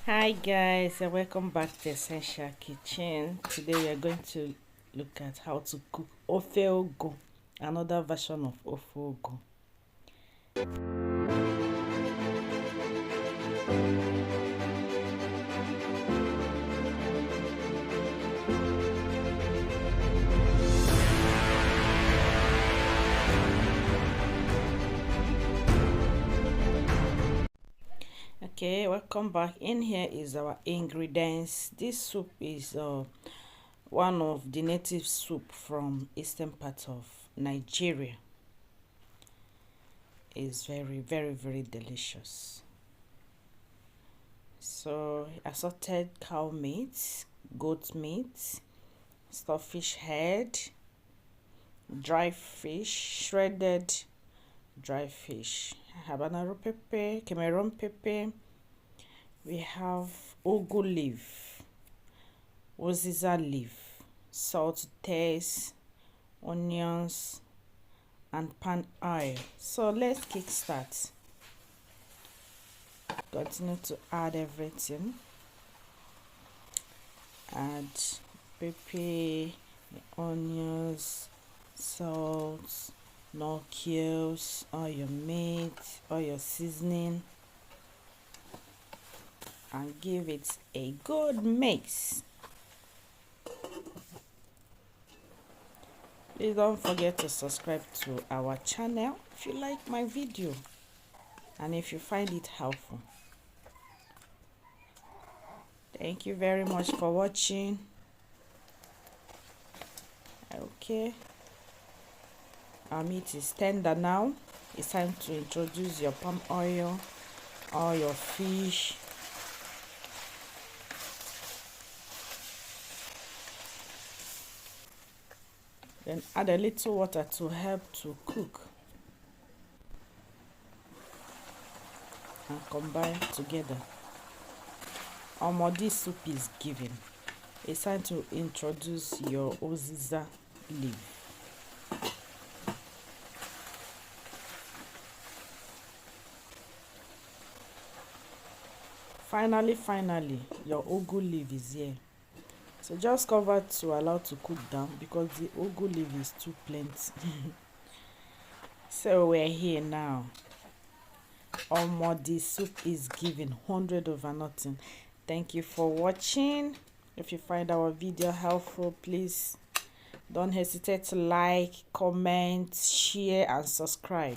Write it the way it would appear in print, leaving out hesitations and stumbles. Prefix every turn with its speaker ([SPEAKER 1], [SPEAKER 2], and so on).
[SPEAKER 1] Hi guys, and welcome back to Essential Kitchen. Today we are going to look at how to cook Ofe Ugu, another version of Ofe Ugu. Okay, welcome back. In here is our ingredients. This soup is one of the native soup from eastern part of Nigeria. It's very delicious. So assorted cow meat, goat meat, stockfish head, dry fish, shredded dry fish, habanero pepper, Cameroon pepper. We have ugu leaf, oziza leaf, salt to taste, onions, and pan oil. So let's kick start. Continue to add everything. Add pepper, onions, salt, no cubes, all your meat, all your seasoning, and give it a good mix. Please don't forget to subscribe to our channel if you like my video and if you find it helpful. Thank you very much for watching. Okay, our meat is tender now. It's time to introduce your palm oil, all your fish, then add a little water to help to cook and combine together. This soup is given. It's time to introduce your oziza leaf. Finally, your ugu leaf is here. So just cover to allow to cook down because the ugu leaf is too plenty. So we're here now. This soup is given 100 over nothing. Thank you for watching. If you find our video helpful, please don't hesitate to like, comment, share, and subscribe.